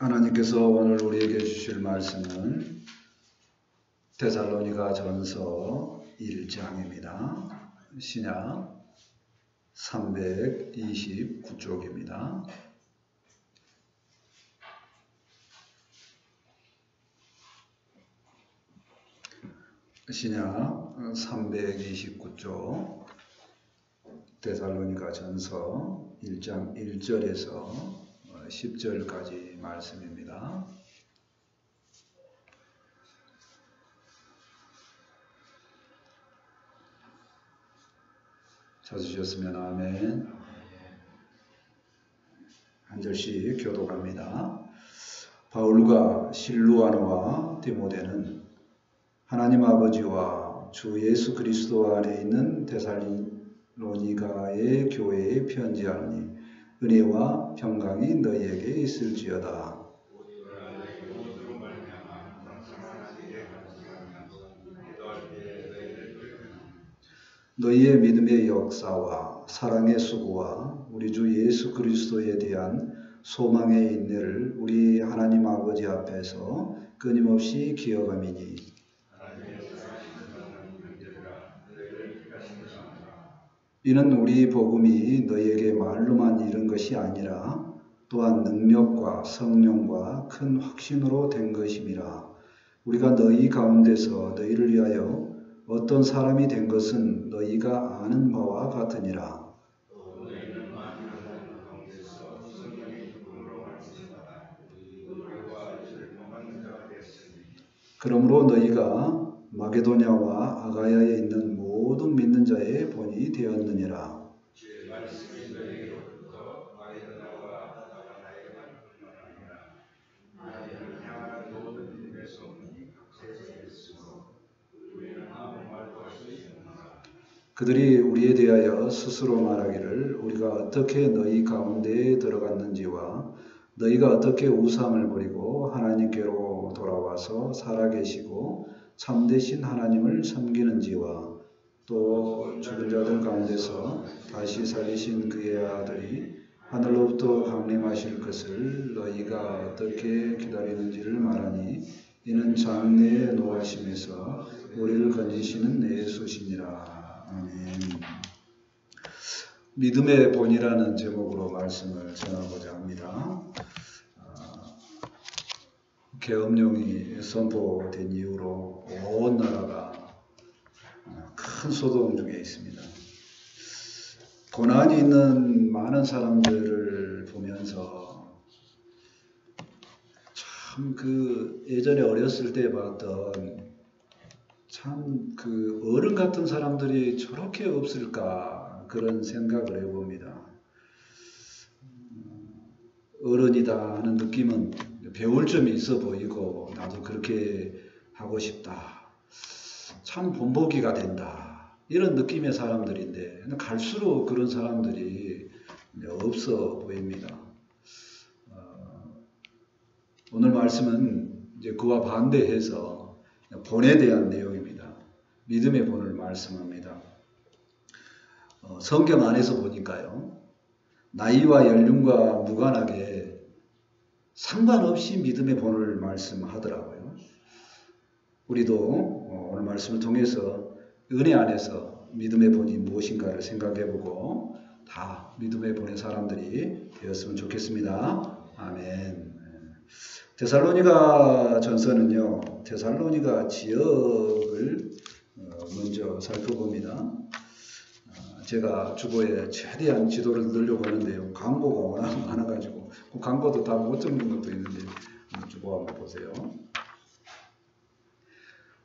하나님께서 오늘 우리에게 주실 말씀은 데살로니가 전서 1장입니다. 신약 329쪽입니다. 신약 329쪽 데살로니가 전서 1장 1절에서 10절까지 말씀입니다. 찾으셨으면 아멘. 한 절씩 교독합니다. 바울과 실루아노와 디모데는 하나님 아버지와 주 예수 그리스도 안에 있는 데살로니가의 교회에 편지하노니 은혜와 평강이 너희에게 있을지어다. 너희의 믿음의 역사와 사랑의 수고와 우리 주 예수 그리스도에 대한 소망의 인내를 우리 하나님 아버지 앞에서 끊임없이 기억함이니 이는 우리 복음이 너희에게 말로만 이른 것이 아니라 또한 능력과 성령과 큰 확신으로 된 것임이라. 우리가 너희 가운데서 너희를 위하여 어떤 사람이 된 것은 너희가 아는 바와 같으니라. 그러므로 너희가 마게도냐와 아가야에 있는 모든 믿는 자의 본이 되었느니라. 그들이 우리에 대하여 스스로 말하기를 우리가 어떻게 너희 가운데에 들어갔는지와 너희가 어떻게 우상을 버리고 하나님께로 돌아와서 살아계시고 참되신 하나님을 섬기는지와 또 죽은 자들 가운데서 다시 살리신 그의 아들이 하늘로부터 강림하실 것을 너희가 어떻게 기다리는지를 말하니 이는 장래의 노하심에서 우리를 건지시는 예수시니라. 아멘. 믿음의 본이라는 제목으로 말씀을 전하고자 합니다. 계엄령이 선포된 이후로 온 나라가 큰 소동 중에 있습니다. 고난이 있는 많은 사람들을 보면서 참 그 예전에 어렸을 때 봤던 참 그 어른 같은 사람들이 저렇게 없을까 그런 생각을 해봅니다. 어른이다 하는 느낌은 배울 점이 있어 보이고 나도 그렇게 하고 싶다. 참 본보기가 된다. 이런 느낌의 사람들인데 갈수록 그런 사람들이 없어 보입니다. 오늘 말씀은 이제 그와 반대해서 본에 대한 내용입니다. 믿음의 본을 말씀합니다. 성경 안에서 보니까요. 나이와 연륜과 무관하게 상관없이 믿음의 본을 말씀하더라고요. 우리도 오늘 말씀을 통해서 은혜 안에서 믿음의 본이 무엇인가를 생각해보고 다 믿음의 본의 사람들이 되었으면 좋겠습니다. 아멘. 데살로니가 전서는요. 데살로니가 지역을 먼저 살펴봅니다. 제가 주보에 최대한 지도를 넣으려고 하는데요. 광고가 워낙 많아가지고 그 광고도 다 못 적는 것도 있는데 주보 한번 보세요.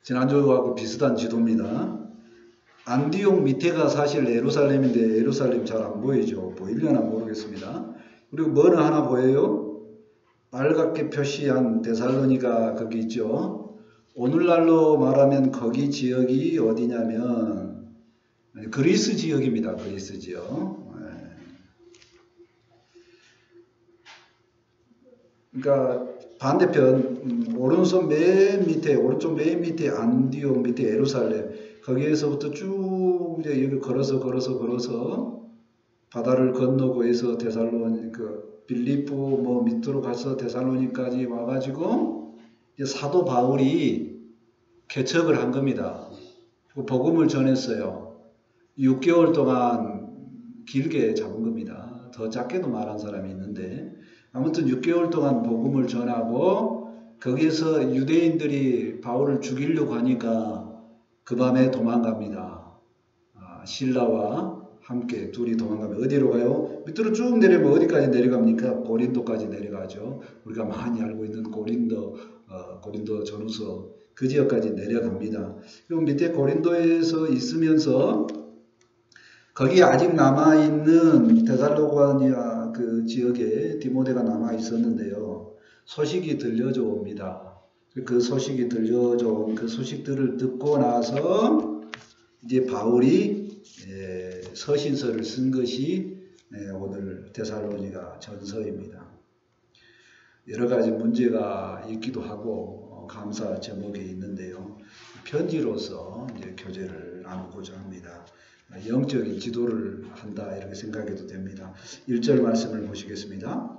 지난주하고 비슷한 지도입니다. 안디옥 밑에가 사실 예루살렘인데 예루살렘 잘 안 보이죠. 보이려나 모르겠습니다. 그리고 뭐는 하나 보여요? 빨갛게 표시한 데살로니가 거기 있죠. 오늘날로 말하면 거기 지역이 어디냐면 그리스 지역입니다. 그리스 지역. 그러니까 반대편 오른쪽 맨 밑에 안디옥 밑에 예루살렘 거기에서부터 쭉 이제 여기 걸어서 바다를 건너고 해서 데살로니가 빌립보 뭐 밑으로 가서 데살로니까지 와가지고 사도 바울이 개척을 한 겁니다. 복음을 전했어요. 6개월 동안 길게 잡은 겁니다. 더 작게도 말한 사람이 있는데 아무튼 6개월 동안 복음을 전하고 거기에서 유대인들이 바울을 죽이려고 하니까 그 밤에 도망갑니다. 신라와 함께 둘이 도망가면 어디로 가요? 밑으로 쭉 내려면 어디까지 내려갑니까? 고린도까지 내려가죠. 우리가 많이 알고 있는 고린도 전후서 그 지역까지 내려갑니다. 그리고 밑에 고린도에서 있으면서 거기에 아직 남아있는 데살로니가 그 지역에 디모데가 남아 있었는데요. 소식이 들려져 옵니다. 그 소식이 들려져 온 그 소식들을 듣고 나서 이제 바울이 서신서를 쓴 것이 오늘 데살로니가 전서입니다. 여러 가지 문제가 있기도 하고 감사 제목이 있는데요. 편지로서 이제 교제를 나누고자 합니다. 영적인 지도를 한다 이렇게 생각해도 됩니다. 1절 말씀을 보시겠습니다.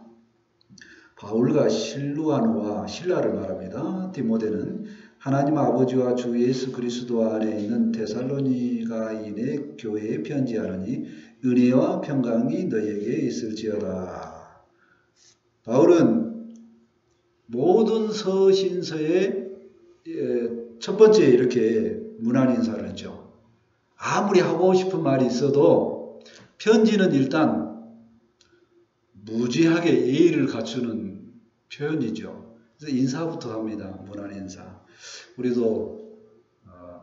바울과 실루아노와 신라를 말합니다. 디모데는 하나님 아버지와 주 예수 그리스도 안에 있는 데살로니가인의 교회에 편지하노니 은혜와 평강이 너희에게 있을지어다. 바울은 모든 서신서에 첫 번째 이렇게 문안 인사를 했죠. 아무리 하고 싶은 말이 있어도 편지는 일단 무지하게 예의를 갖추는 표현이죠. 그래서 인사부터 합니다. 문안 인사. 우리도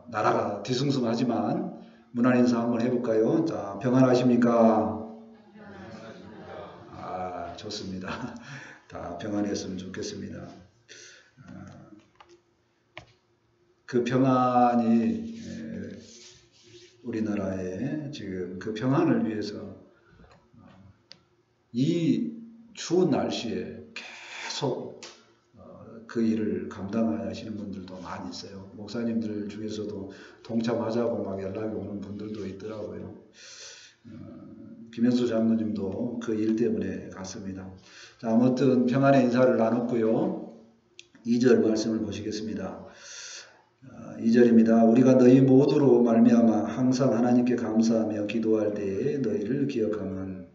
나라가 뒤숭숭하지만 문안 인사 한번 해볼까요? 자, 평안하십니까? 좋습니다. 다 평안했으면 좋겠습니다. 그 평안이 우리나라에 지금 그 평안을 위해서 이 추운 날씨에 계속 그 일을 감당하시는 분들도 많이 있어요. 목사님들 중에서도 동참하자고 막 연락이 오는 분들도 있더라고요. 김현수 장로님도 그 일 때문에 갔습니다. 자, 아무튼 평안의 인사를 나눴고요. 2절 말씀을 보시겠습니다. 2절입니다. 우리가 너희 모두로 말미암아 항상 하나님께 감사하며 기도할 때에 너희를 기억하면.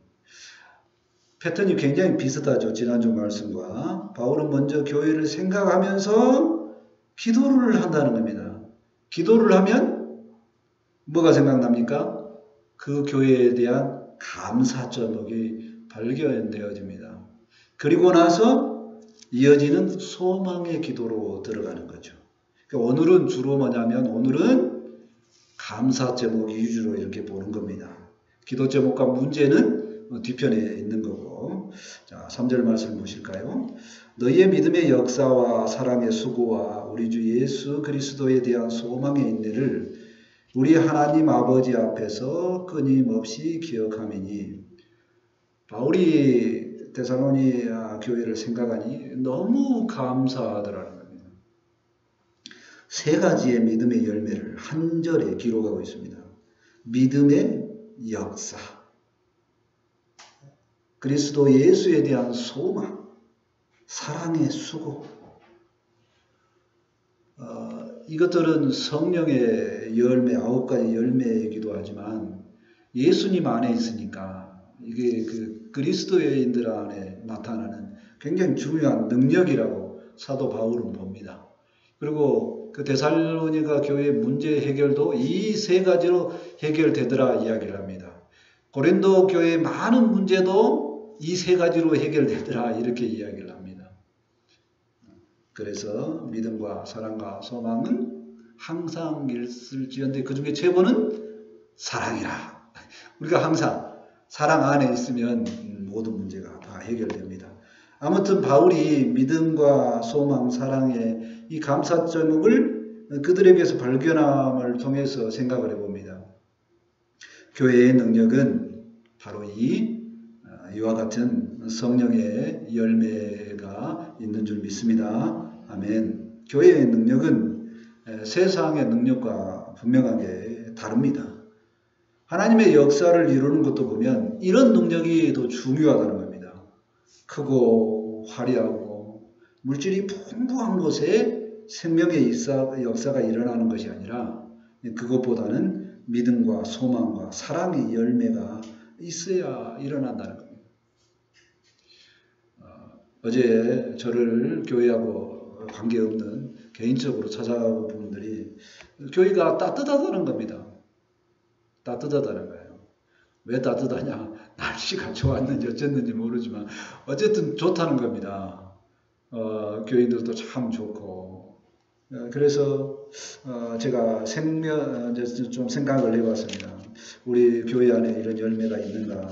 패턴이 굉장히 비슷하죠. 지난주 말씀과. 바울은 먼저 교회를 생각하면서 기도를 한다는 겁니다. 기도를 하면 뭐가 생각납니까? 그 교회에 대한 감사 제목이 발견되어집니다. 그리고 나서 이어지는 소망의 기도로 들어가는 거죠. 그러니까 오늘은 주로 뭐냐면 오늘은 감사 제목이 위주로 이렇게 보는 겁니다. 기도 제목과 문제는 뒤편에 있는 거고. 자, 3절 말씀 보실까요? 너희의 믿음의 역사와 사랑의 수고와 우리 주 예수 그리스도에 대한 소망의 인내를 우리 하나님 아버지 앞에서 끊임없이 기억하매니. 바울이 데살로니가 교회를 생각하니 너무 감사하더라는 겁니다. 세 가지의 믿음의 열매를 한 절에 기록하고 있습니다. 믿음의 역사, 그리스도 예수에 대한 소망, 사랑의 수고. 이것들은 성령의 열매, 9가지 열매이기도 하지만 예수님 안에 있으니까 이게 그 그리스도인들 안에 나타나는 굉장히 중요한 능력이라고 사도 바울은 봅니다. 그리고 그 데살로니가 교회의 문제 해결도 이 세 가지로 해결되더라 이야기를 합니다. 고린도 교회의 많은 문제도 이 세 가지로 해결되더라 이렇게 이야기를 합니다. 그래서 믿음과 사랑과 소망은 항상 있을지언데 그 중에 최고는 사랑이라. 우리가 항상 사랑 안에 있으면 모든 문제가 다 해결됩니다. 아무튼 바울이 믿음과 소망, 사랑의 이 감사 제목을 그들에게서 발견함을 통해서 생각을 해봅니다. 교회의 능력은 바로 이와 같은 성령의 열매가 있는 줄 믿습니다. 아멘. 교회의 능력은 세상의 능력과 분명하게 다릅니다. 하나님의 역사를 이루는 것도 보면 이런 능력이 더 중요하다는 겁니다. 크고 화려하고 물질이 풍부한 곳에 생명의 역사가 일어나는 것이 아니라 그것보다는 믿음과 소망과 사랑의 열매가 있어야 일어난다는 겁니다. 어제 저를 교회하고 관계없는 개인적으로 찾아온 분들이 교회가 따뜻하다는 겁니다. 따뜻하다는 거예요. 왜 따뜻하냐? 날씨가 좋았는지 어쨌는지 모르지만 어쨌든 좋다는 겁니다. 교인들도 참 좋고. 그래서 제가 좀 생각을 해봤습니다. 우리 교회 안에 이런 열매가 있는가?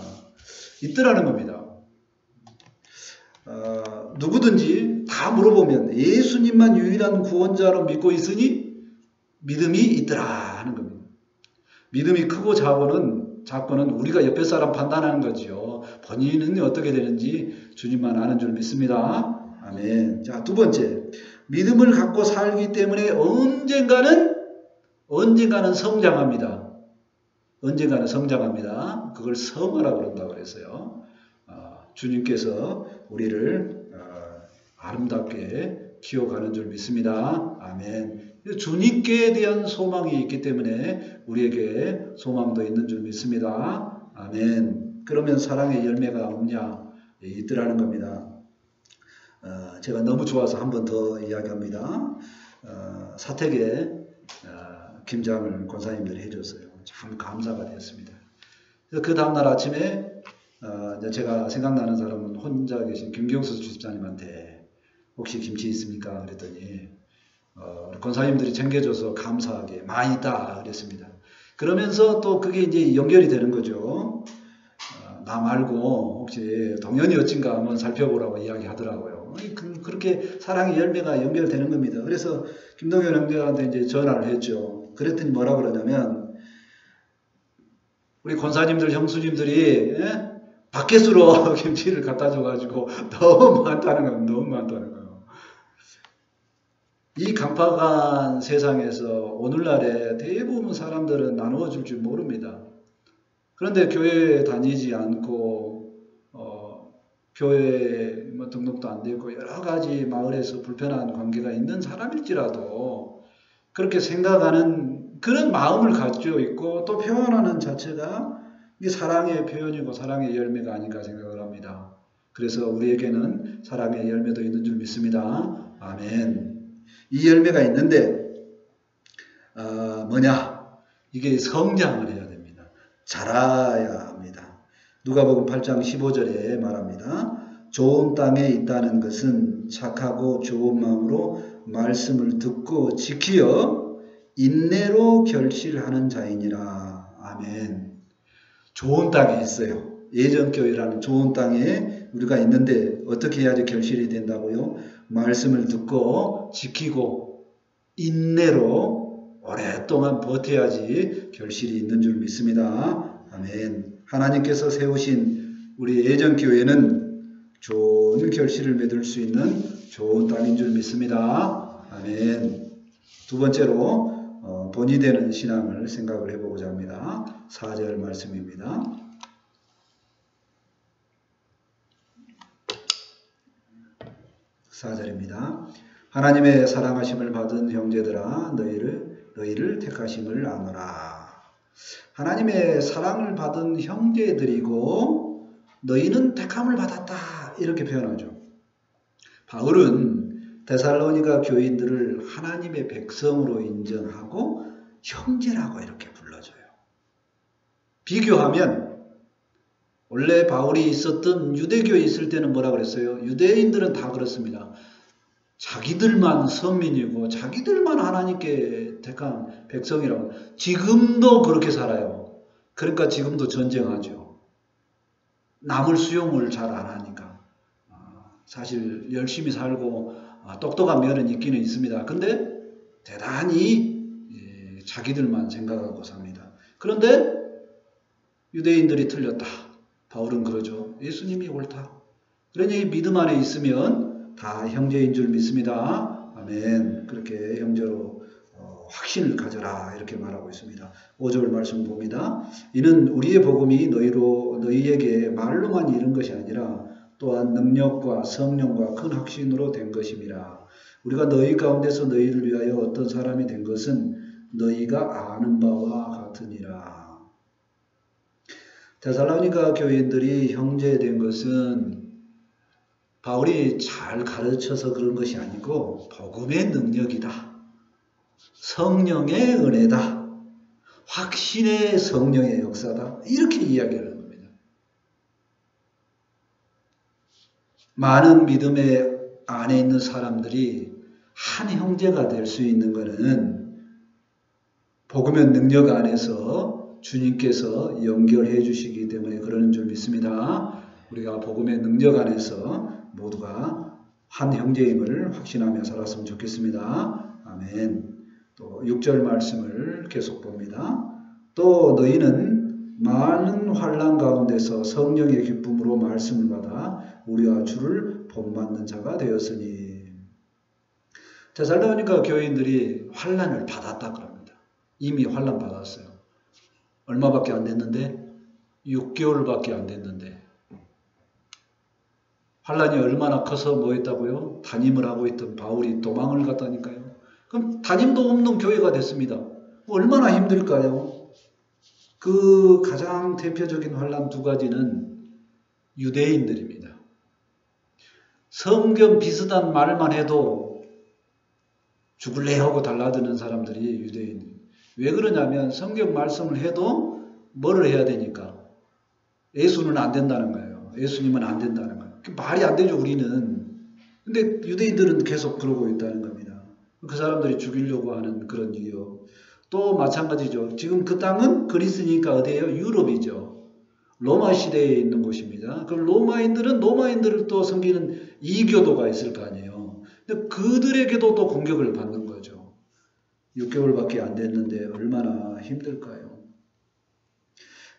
있더라는 겁니다. 누구든지 다 물어보면 예수님만 유일한 구원자로 믿고 있으니 믿음이 있더라 하는 겁니다. 믿음이 크고 작고는 우리가 옆에 사람 판단하는 거지요. 본인은 어떻게 되는지 주님만 아는 줄 믿습니다. 아멘. 자, 두 번째, 믿음을 갖고 살기 때문에 언젠가는 성장합니다. 언젠가는 성장합니다. 그걸 성화라고 그런다고 그랬어요. 주님께서 우리를 아름답게 키워가는 줄 믿습니다. 아멘. 주님께 대한 소망이 있기 때문에 우리에게 소망도 있는 줄 믿습니다. 아멘. 그러면 사랑의 열매가 없냐? 있더라는 겁니다. 제가 너무 좋아서 한 번 더 이야기합니다. 사택에 김장을 권사님들이 해줬어요. 참 감사가 되었습니다. 그래서 그 다음날 아침에 제가 생각나는 사람은 혼자 계신 김경수 집사님한테 혹시 김치 있습니까? 그랬더니 권사님들이 챙겨줘서 감사하게 많이 있다 그랬습니다. 그러면서 또 그게 이제 연결이 되는 거죠. 나 말고 혹시 동현이 어찐가 한번 살펴보라고 이야기하더라고요. 그렇게 사랑의 열매가 연결되는 겁니다. 그래서 김동현 형제한테 이제 전화를 했죠. 그랬더니 뭐라 그러냐면 우리 권사님들 형수님들이 바켓으로 김치를 갖다 줘가지고 너무 많다는 거예요. 너무 많다는 거예요. 이 강팍한 세상에서 오늘날에 대부분 사람들은 나누어 줄 줄 모릅니다. 그런데 교회에 다니지 않고 교회 등록도 안 되고 여러 가지 마을에서 불편한 관계가 있는 사람일지라도 그렇게 생각하는 그런 마음을 가지고 있고 또 표현하는 자체가 이게 사랑의 표현이고 사랑의 열매가 아닌가 생각을 합니다. 그래서 우리에게는 사랑의 열매도 있는 줄 믿습니다. 아멘. 이 열매가 있는데 뭐냐? 이게 성장을 해야 됩니다. 자라야 합니다. 누가복음 8장 15절에 말합니다. 좋은 땅에 있다는 것은 착하고 좋은 마음으로 말씀을 듣고 지키어 인내로 결실하는 자이니라. 아멘. 좋은 땅에 있어요. 예전교회라는 좋은 땅에 우리가 있는데 어떻게 해야지 결실이 된다고요? 말씀을 듣고 지키고 인내로 오랫동안 버텨야지 결실이 있는 줄 믿습니다. 아멘. 하나님께서 세우신 우리 예전교회는 좋은 결실을 맺을 수 있는 좋은 땅인 줄 믿습니다. 아멘. 두 번째로 본이 되는 신앙을 생각을 해보고자 합니다. 4절 말씀입니다. 4절입니다. 하나님의 사랑하심을 받은 형제들아 너희를 택하심을 아노라. 하나님의 사랑을 받은 형제들이고 너희는 택함을 받았다 이렇게 표현하죠. 바울은 데살로니가 교인들을 하나님의 백성으로 인정하고 형제라고 이렇게 불러줘요. 비교하면 원래 바울이 있었던 유대교에 있을 때는 뭐라 그랬어요? 유대인들은 다 그렇습니다. 자기들만 선민이고 자기들만 하나님께 택한 백성이라고. 지금도 그렇게 살아요. 그러니까 지금도 전쟁하죠. 남을 수용을 잘 안 하니까. 사실 열심히 살고 똑똑한 면은 있기는 있습니다. 근데 대단히 자기들만 생각하고 삽니다. 그런데 유대인들이 틀렸다. 바울은 그러죠. 예수님이 옳다. 그러니 믿음 안에 있으면 다 형제인 줄 믿습니다. 아멘. 그렇게 형제로 확신을 가져라 이렇게 말하고 있습니다. 5절 말씀 봅니다. 이는 우리의 복음이 너희에게 말로만 이른 것이 아니라 또한 능력과 성령과 큰 확신으로 된 것임이라. 우리가 너희 가운데서 너희를 위하여 어떤 사람이 된 것은 너희가 아는 바와 같으니라. 데살로니가 교인들이 형제된 것은 바울이 잘 가르쳐서 그런 것이 아니고 복음의 능력이다. 성령의 은혜다. 확신의 성령의 역사다. 이렇게 이야기하는 겁니다. 많은 믿음의 안에 있는 사람들이 한 형제가 될 수 있는 것은 복음의 능력 안에서 주님께서 연결해 주시기 때문에 그러는 줄 믿습니다. 우리가 복음의 능력 안에서 모두가 한 형제임을 확신하며 살았으면 좋겠습니다. 아멘. 또 6절 말씀을 계속 봅니다. 또 너희는 많은 환난 가운데서 성령의 기쁨으로 말씀을 받아 우리와 주를 본받는 자가 되었으니. 데살로니가 교인들이 환난을 받았다 그럽니다. 이미 환난 받았어요. 얼마밖에 안 됐는데? 6개월밖에 안 됐는데. 환난이 얼마나 커서 뭐 했다고요? 담임을 하고 있던 바울이 도망을 갔다니까요. 그럼 담임도 없는 교회가 됐습니다. 얼마나 힘들까요? 그 가장 대표적인 환난 두 가지는 유대인들입니다. 성경 비슷한 말만 해도 죽을래 하고 달라드는 사람들이 유대인. 왜 그러냐면 성경 말씀을 해도 뭐를 해야 되니까. 예수는 안 된다는 거예요. 예수님은 안 된다는 거예요. 말이 안 되죠, 우리는. 근데 유대인들은 계속 그러고 있다는 겁니다. 그 사람들이 죽이려고 하는 그런 이유. 또 마찬가지죠. 지금 그 땅은 그리스니까 어디예요? 유럽이죠. 로마 시대에 있는 곳입니다. 그럼 로마인들은 로마인들을 또 섬기는 이교도가 있을 거 아니에요. 근데 그들에게도 또 공격을 받는 거죠. 6개월밖에 안 됐는데 얼마나 힘들까요?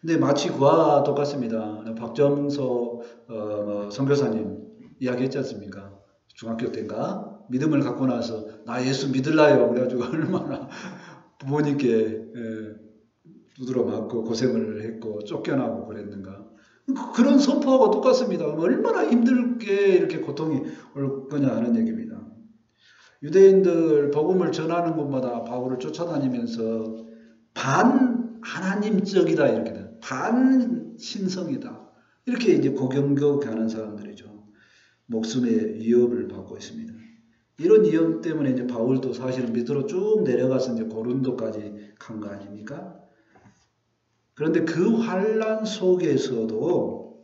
근데 마치 그와 똑같습니다. 박정서 선교사님 이야기했지 않습니까? 중학교 때인가? 믿음을 갖고 나서 나 예수 믿을라요. 그래가지고 얼마나 부모님께 두드러 맞고 고생을 했고 쫓겨나고 그랬는가. 그런 선포하고 똑같습니다. 얼마나 힘들게 이렇게 고통이 올 거냐 하는 얘기입니다. 유대인들 복음을 전하는 곳마다 바울을 쫓아다니면서 반하나님적이다 이렇게 돼. 반신성이다. 이렇게 이제 고경고하는 사람들이죠. 목숨의 위협을 받고 있습니다. 이런 위험 때문에 이제 바울도 사실은 밑으로 쭉 내려가서 이제 고린도까지 간 거 아닙니까? 그런데 그 환난 속에서도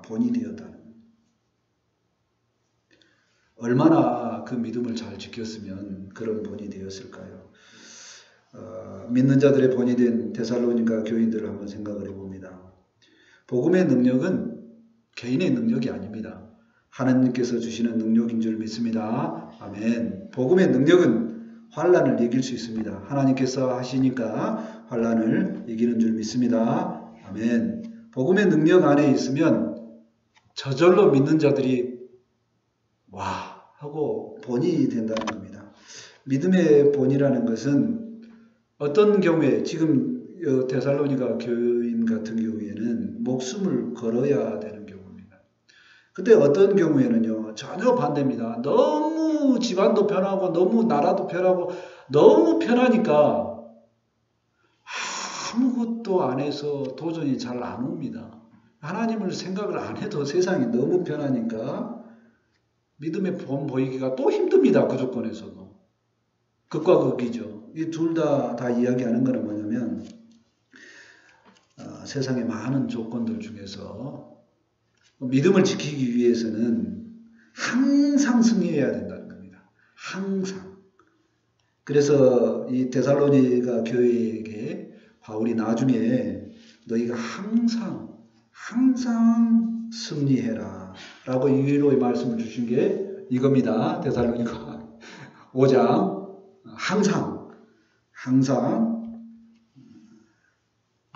본이 되었다는 거예요. 얼마나 그 믿음을 잘 지켰으면 그런 본이 되었을까요? 믿는 자들의 본이 된 데살로니가 교인들을 한번 생각을 해봅니다. 복음의 능력은 개인의 능력이 아닙니다. 하나님께서 주시는 능력인 줄 믿습니다. 아멘. 복음의 능력은 환난을 이길 수 있습니다. 하나님께서 하시니까 환난을 이기는 줄 믿습니다. 아멘. 복음의 능력 안에 있으면 저절로 믿는 자들이 와 하고 본이 된다는 겁니다. 믿음의 본이라는 것은 어떤 경우에 지금 데살로니가 교인 같은 경우에는 목숨을 걸어야 되는 경우입니다. 근데 어떤 경우에는요 전혀 반대입니다. 너무 집안도 편하고 너무 나라도 편하고 너무 편하니까 아무것도 안 해서 도전이 잘 안 옵니다. 하나님을 생각을 안 해도 세상이 너무 편하니까 믿음의 본 보이기가 또 힘듭니다. 그 조건에서도. 극과 극이죠. 이 둘 다 이야기하는 거는 뭐냐면 세상의 많은 조건들 중에서 믿음을 지키기 위해서는 항상 승리해야 된다는 겁니다. 항상. 그래서 이 데살로니가 교회에게 바울이 나중에 너희가 항상 승리해라 라고 위로의 말씀을 주신 게 이겁니다. 데살로니가 5장 항상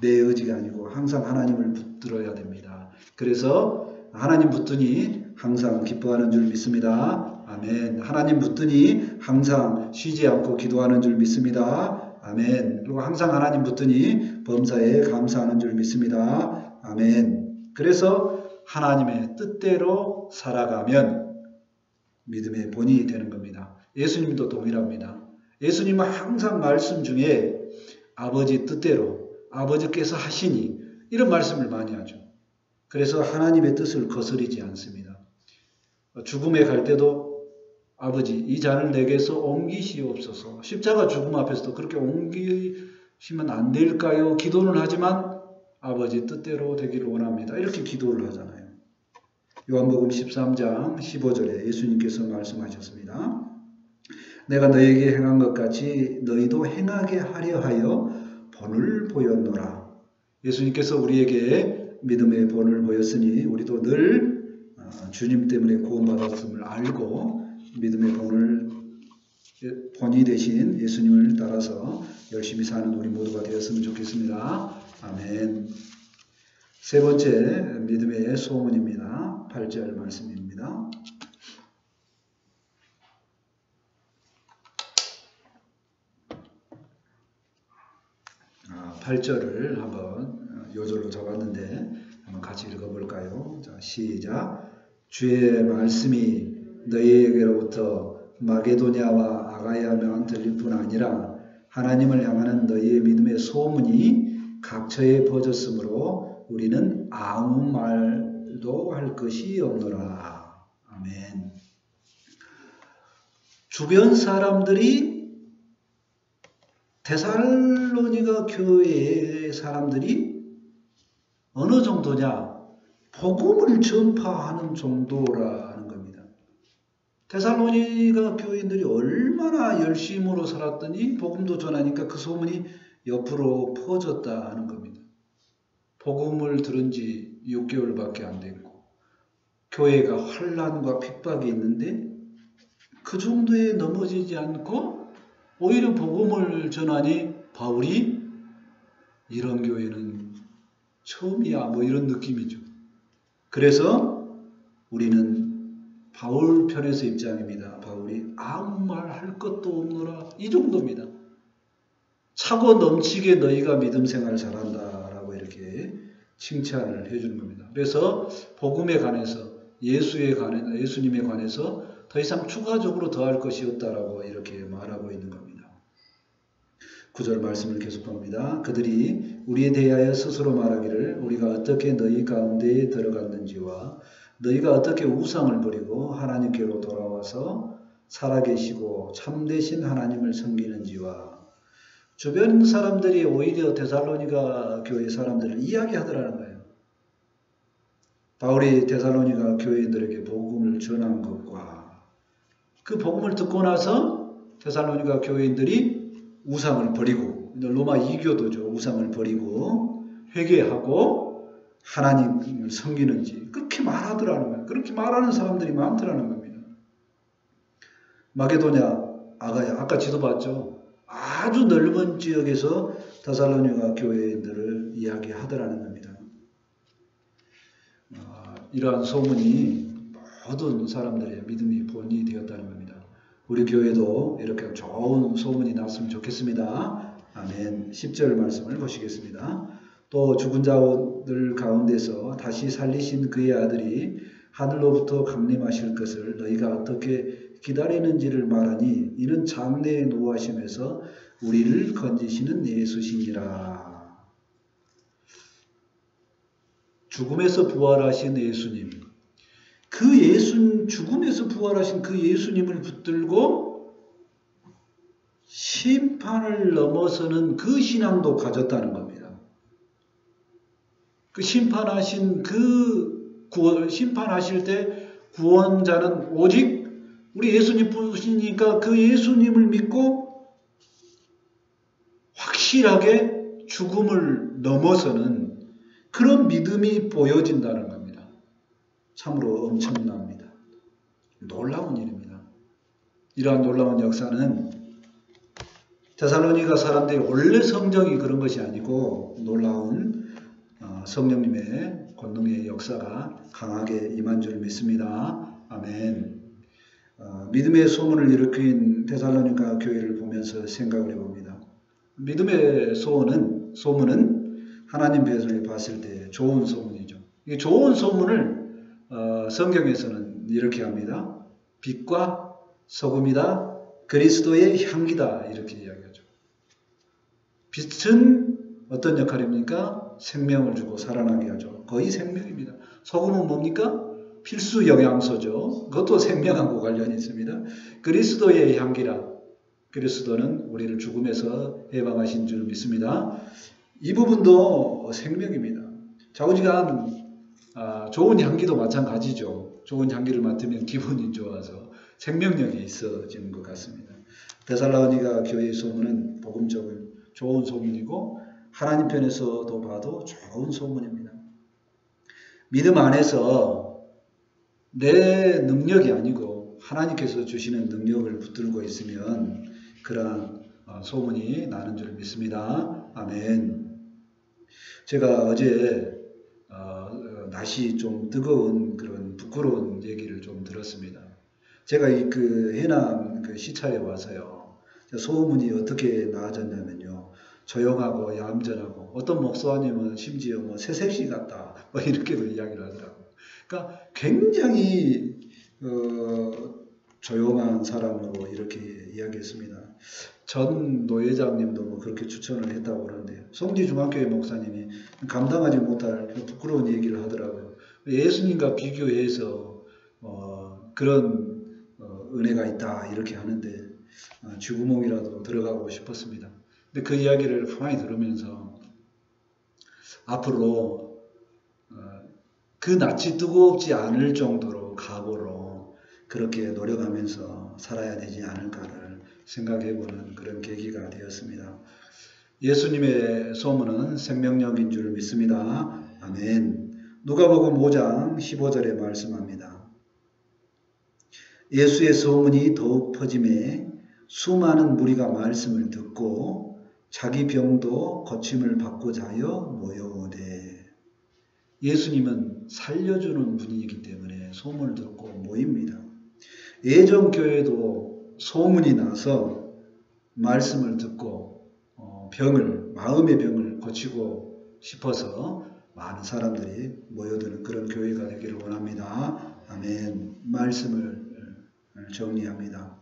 내 의지가 아니고 항상 하나님을 붙들어야 됩니다. 그래서 하나님 붙드니 항상 기뻐하는 줄 믿습니다. 아멘. 하나님 붙드니 항상 쉬지 않고 기도하는 줄 믿습니다. 아멘. 그리고 항상 하나님 붙드니 범사에 감사하는 줄 믿습니다. 아멘. 그래서 하나님의 뜻대로 살아가면 믿음의 본이 되는 겁니다. 예수님도 동일합니다. 예수님은 항상 말씀 중에 아버지 뜻대로 아버지께서 하시니 이런 말씀을 많이 하죠. 그래서 하나님의 뜻을 거스르지 않습니다. 죽음에 갈 때도 아버지 이 잔을 내게서 옮기시옵소서. 십자가 죽음 앞에서도 그렇게 옮기시면 안 될까요? 기도는 하지만 아버지 뜻대로 되기를 원합니다. 이렇게 기도를 하잖아요. 요한복음 13장 15절에 예수님께서 말씀하셨습니다. 내가 너에게 행한 것 같이 너희도 행하게 하려 하여 본을 보였노라. 예수님께서 우리에게 믿음의 본을 보였으니 우리도 늘 주님 때문에 구원받았음을 알고 믿음의 본이 되신 예수님을 따라서 열심히 사는 우리 모두가 되었으면 좋겠습니다. 아멘. 세 번째 믿음의 소문입니다. 8절 말씀입니다. 8절을 한번 요절로 적었는데 한번 같이 읽어볼까요? 자, 시작. 주의 말씀이 너희에게로부터 마게도냐와 아가야만 들릴 뿐 아니라 하나님을 향하는 너희의 믿음의 소문이 각처에 퍼졌으므로 우리는 아무 말도 할 것이 없노라. 아멘. 주변 사람들이 데살로니가 교회의 사람들이 어느 정도냐? 복음을 전파하는 정도라는 겁니다. 데살로니가 교인들이 얼마나 열심으로 살았더니 복음도 전하니까 그 소문이 옆으로 퍼졌다 하는 겁니다. 복음을 들은 지 6개월밖에 안 됐고 교회가 환난과 핍박이 있는데 그 정도에 넘어지지 않고 오히려 복음을 전하니 바울이 이런 교회는 처음이야 뭐 이런 느낌이죠. 그래서 우리는 바울 편에서 입장입니다. 바울이 아무 말 할 것도 없노라 이 정도입니다. 차고 넘치게 너희가 믿음 생활 잘한다 라고 이렇게 칭찬을 해주는 겁니다. 그래서 복음에 관해서 예수님에 관해서 더 이상 추가적으로 더할 것이 없다라고 이렇게 말하고 있는 겁니다. 9절 말씀을 계속합니다. 그들이 우리에 대하여 스스로 말하기를 우리가 어떻게 너희 가운데에 들어갔는지와 너희가 어떻게 우상을 버리고 하나님께로 돌아와서 살아계시고 참되신 하나님을 섬기는지와 주변 사람들이 오히려 데살로니가 교회 사람들을 이야기하더라는 거예요. 바울이 데살로니가 교회인들에게 복음을 전한 것과 그 복음을 듣고 나서 데살로니가 교회인들이 우상을 버리고 로마 이교도죠. 우상을 버리고 회개하고 하나님을 섬기는지 그렇게 말하더라는 거예요. 그렇게 말하는 사람들이 많더라는 겁니다. 마게도냐, 아가야 아까 지도 봤죠. 아주 넓은 지역에서 데살로니가 교회인들을 이야기하더라는 겁니다. 이러한 소문이 모든 사람들의 믿음이 본이 되었다는 겁니다. 우리 교회도 이렇게 좋은 소문이 났으면 좋겠습니다. 아멘. 10절 말씀을 보시겠습니다. 또 죽은 자들 가운데서 다시 살리신 그의 아들이 하늘로부터 강림하실 것을 너희가 어떻게 기다리는지를 말하니 이는 장래의 노하심에서 우리를 건지시는 예수시니라. 죽음에서 부활하신 예수님, 죽음에서 부활하신 그 예수님을 붙들고 심판을 넘어서는 그 신앙도 가졌다는 겁니다. 그 심판하실 때 구원자는 오직 우리 예수님 뿐이니까 그 예수님을 믿고 확실하게 죽음을 넘어서는 그런 믿음이 보여진다는 겁니다. 참으로 엄청납니다. 놀라운 일입니다. 이러한 놀라운 역사는 데살로니가 사람들이 원래 성정이 그런 것이 아니고 놀라운 성령님의 권능의 역사가 강하게 임한 줄 믿습니다. 아멘. 믿음의 소문을 일으킨 데살로니가 교회를 보면서 생각을 해봅니다. 믿음의 소문은 하나님 배경에 봤을 때 좋은 소문이죠. 이 좋은 소문을 성경에서는 이렇게 합니다. 빛과 소금이다. 그리스도의 향기다. 이렇게 이야기하죠. 빛은 어떤 역할입니까? 생명을 주고 살아나게 하죠. 거의 생명입니다. 소금은 뭡니까? 필수 영양소죠. 그것도 생명하고 관련이 있습니다. 그리스도의 향기라. 그리스도는 우리를 죽음에서 해방하신 줄 믿습니다. 이 부분도 생명입니다. 좌우지간 좋은 향기도 마찬가지죠. 좋은 향기를 맡으면 기분이 좋아서 생명력이 있어지는 것 같습니다. 데살로니가 교회의 소문은 복음적인 좋은 소문이고 하나님 편에서도 봐도 좋은 소문입니다. 믿음 안에서 내 능력이 아니고 하나님께서 주시는 능력을 붙들고 있으면 그러한 소문이 나는 줄 믿습니다. 아멘. 제가 어제 날씨 좀 뜨거운 그런 부끄러운 얘기를 좀 들었습니다. 제가 그 해남 그 시차에 와서요. 소문이 어떻게 나아졌냐면요. 조용하고 얌전하고 어떤 목사님은 심지어 뭐 새색시 같다 뭐 이렇게도 이야기를 하더라고요. 그러니까 굉장히 조용한 사람으로 이렇게 이야기했습니다. 전 노회장님도 뭐 그렇게 추천을 했다고 그러는데 송지중앙교회 목사님이 감당하지 못할 부끄러운 얘기를 하더라고요. 예수님과 비교해서 그런 은혜가 있다 이렇게 하는데 쥐구멍이라도 들어가고 싶었습니다. 근데 그 이야기를 가만히 들으면서 앞으로 그 낯이 뜨겁지 않을 정도로 각오로 그렇게 노력하면서 살아야 되지 않을까를 생각해보는 그런 계기가 되었습니다. 예수님의 소문은 생명력인 줄 믿습니다. 아멘. 누가복음 5장 15절에 말씀합니다. 예수의 소문이 더욱 퍼짐에 수많은 무리가 말씀을 듣고 자기 병도 고침을 받고자 하여 모여오되. 예수님은 살려주는 분이기 때문에 소문을 듣고 모입니다. 예전교회도 소문이 나서 말씀을 듣고 마음의 병을 고치고 싶어서 많은 사람들이 모여드는 그런 교회가 되기를 원합니다. 아멘. 말씀을 정리합니다.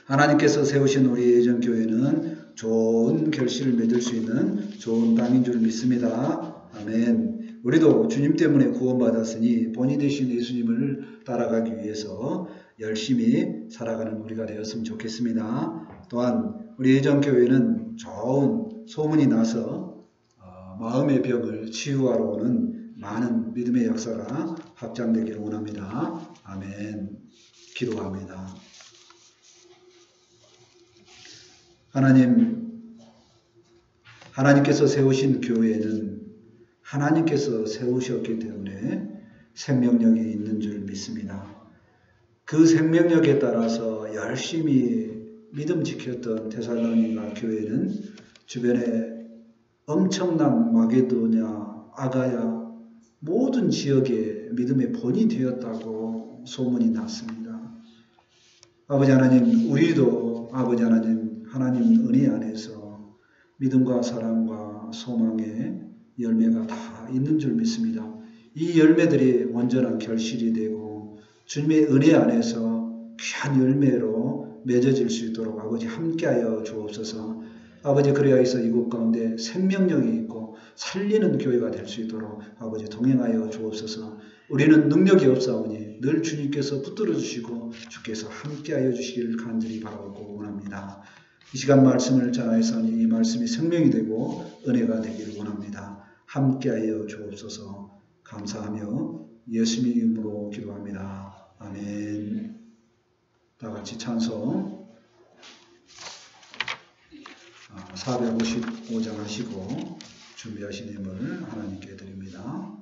하나님께서 세우신 우리 예전교회는 좋은 결실을 맺을 수 있는 좋은 땅인 줄 믿습니다. 아멘. 우리도 주님 때문에 구원받았으니 본이 되신 예수님을 따라가기 위해서 열심히 살아가는 우리가 되었으면 좋겠습니다. 또한 우리 예전교회는 좋은 소문이 나서 마음의 병을 치유하러 오는 많은 믿음의 역사가 확장되기를 원합니다. 아멘. 기도합니다. 하나님께서 세우신 교회는 하나님께서 세우셨기 때문에 생명력이 있는 줄 믿습니다. 그 생명력에 따라서 열심히 믿음 지켰던 데살로니가 교회는 주변에 엄청난 마게도냐, 아가야 모든 지역에 믿음의 본이 되었다고 소문이 났습니다. 아버지 하나님, 우리도 아버지 하나님 은혜 안에서 믿음과 사랑과 소망의 열매가 다 있는 줄 믿습니다. 이 열매들이 온전한 결실이 되고 주님의 은혜 안에서 귀한 열매로 맺어질 수 있도록 아버지 함께하여 주옵소서. 아버지 그래야 해서 이곳 가운데 생명력이 있고 살리는 교회가 될 수 있도록 아버지 동행하여 주옵소서. 우리는 능력이 없사오니 늘 주님께서 붙들어 주시고 주께서 함께하여 주시기를 간절히 바라고 원합니다. 이 시간 말씀을 전하였으니 이 말씀이 생명이 되고 은혜가 되기를 원합니다. 함께하여 주옵소서. 감사하며 예수님의 이름으로 기도합니다. 아멘. 다 같이 찬송 455장 하시고 준비하신 힘을 하나님께 드립니다.